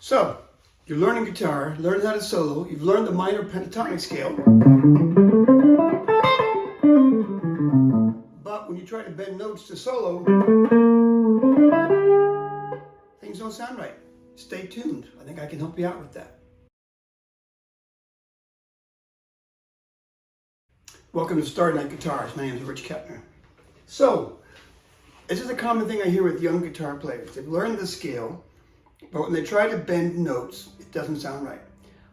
So, you're learning guitar, learning how to solo, you've learned the minor pentatonic scale. But when you try to bend notes to solo, things don't sound right. Stay tuned. I think I can help you out with that. Welcome to Starry Night Guitars. My name is Rich Kettner. So, this is a common thing I hear with young guitar players. They've learned the scale, but when they try to bend notes, it doesn't sound right.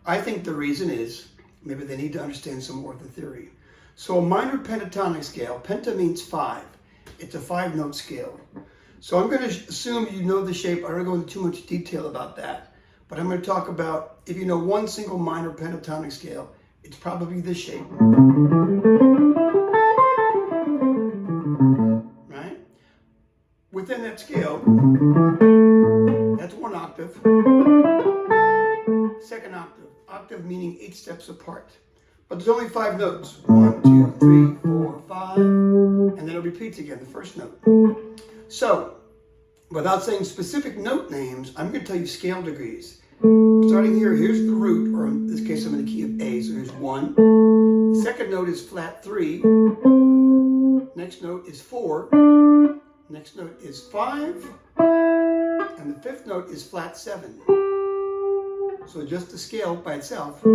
I think the reason is maybe they need to understand some more of the theory. So a minor pentatonic scale, penta means 5. It's a 5-note scale. So I'm going to assume you know the shape. I don't go into too much detail about that. But I'm going to talk about, if you know one single minor pentatonic scale, it's probably this shape. Right? Within that scale, that's one octave. Second octave. Octave meaning 8 steps apart. But there's only 5 notes. 1, 2, 3, 4, 5. And then it repeats again, the first note. So, without saying specific note names, I'm going to tell you scale degrees. Starting here, here's the root, or in this case I'm in the key of A, so here's 1. The second note is flat 3. Next note is 4. Next note is 5. And the 5th note is flat 7. So just the scale by itself. So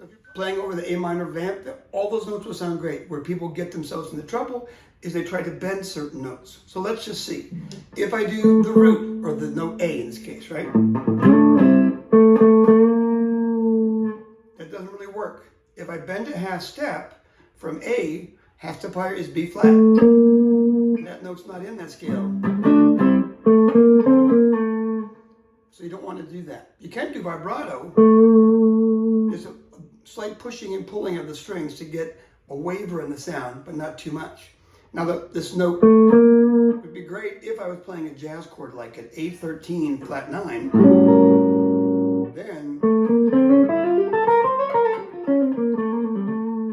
if you're playing over the A minor vamp, all those notes will sound great. Where people get themselves into trouble is they try to bend certain notes. So let's just see. If I do the root, or the note A in this case, right? That doesn't really work. If I bend a half step from A, half step higher is B flat. That note's not in that scale. So you don't want to do that. You can do vibrato. There's a slight pushing and pulling of the strings to get a waver in the sound, but not too much. Now this note would be great if I was playing a jazz chord like at A13 flat 9. Then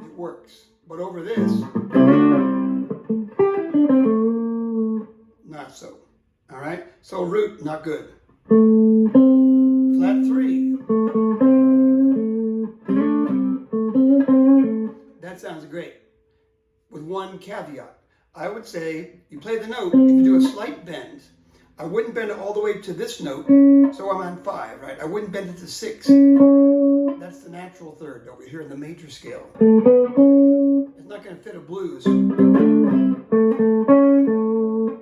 it works. But over this, not so. All right? So root, not good. Flat 3. That sounds great. With one caveat. I would say you play the note, if you do a slight bend, I wouldn't bend it all the way to this note, so I'm on 5, right? I wouldn't bend it to 6. That's the natural third over here in the major scale. It's not going to fit a blues.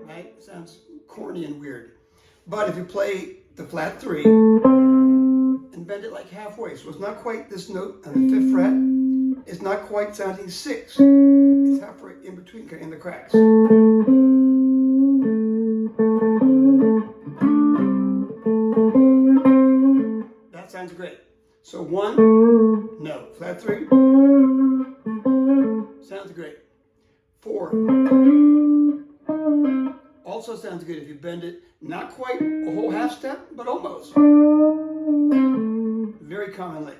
Right? It sounds corny and weird. But if you play the flat 3 and bend it like halfway, so it's not quite this note on the 5th fret, it's not quite sounding 6. It's halfway in between, in the cracks. That sounds great. So 1, no. Flat 3, sounds great. 4, also sounds good if you bend it, not quite a whole half step, but almost. Very commonly.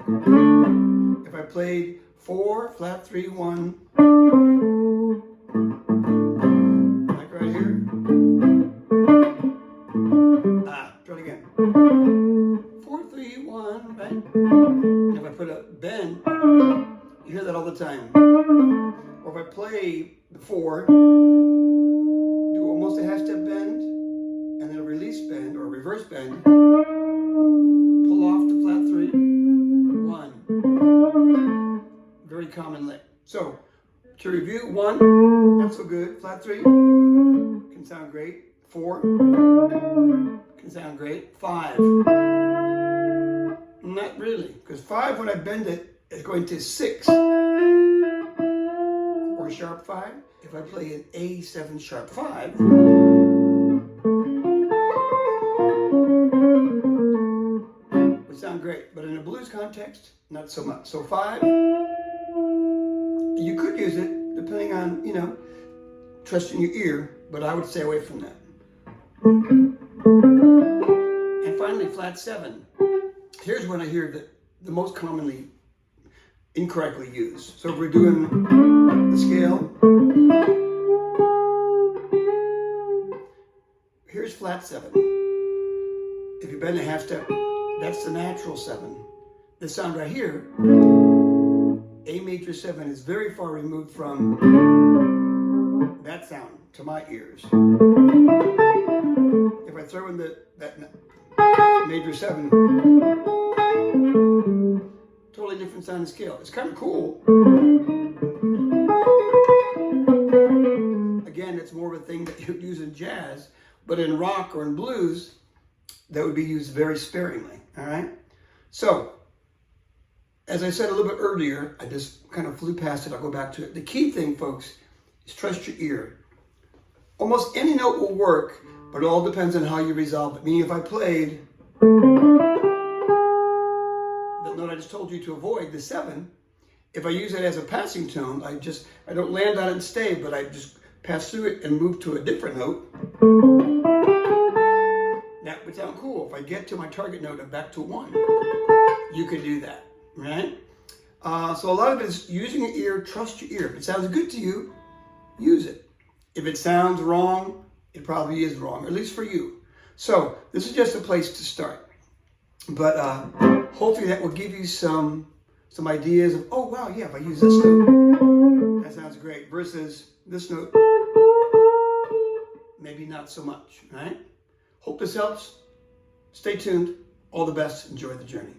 If I played 4, flat 3, 1, like right here. Try it again. 4, 3, 1, right? And if I put a bend, you hear that all the time. Or if I play the 4, do almost a half step bend, and then a release bend or a reverse bend, pull off the flat 3, 1. Very common lick. So, to review, 1, not so good. Flat 3 can sound great. 4 can sound great. 5, not really, because 5, when I bend it, is going to 6 or sharp 5. If I play an A7 sharp 5, would sound great, but in a blues context, not so much. So 5, you could use it depending on, trusting your ear, but I would stay away from that. And finally, flat 7. Here's when I hear the most commonly incorrectly used. So if we're doing the scale, here's flat 7. If you bend a half step, that's the natural 7. This sound right here, A major 7, is very far removed from that sound to my ears. If I throw in that major 7, totally different sound and scale. It's kind of cool. Again, it's more of a thing that you use in jazz, but in rock or in blues, that would be used very sparingly, all right? So, as I said a little bit earlier, I just kind of flew past it, I'll go back to it. The key thing, folks, is trust your ear. Almost any note will work, but it all depends on how you resolve it. Meaning if I played the note I just told you to avoid, the 7, if I use it as a passing tone, I don't land on it and stay, but I just pass through it and move to a different note. That would sound cool. If I get to my target note and back to 1, you can do that, right? So a lot of it is using your ear, trust your ear. If it sounds good to you, use it. If it sounds wrong, it probably is wrong, at least for you. So this is just a place to start. But hopefully that will give you some ideas of, oh wow, yeah, if I use this note, that sounds great, versus this note, maybe not so much, right? Hope this helps. Stay tuned. All the best. Enjoy the journey.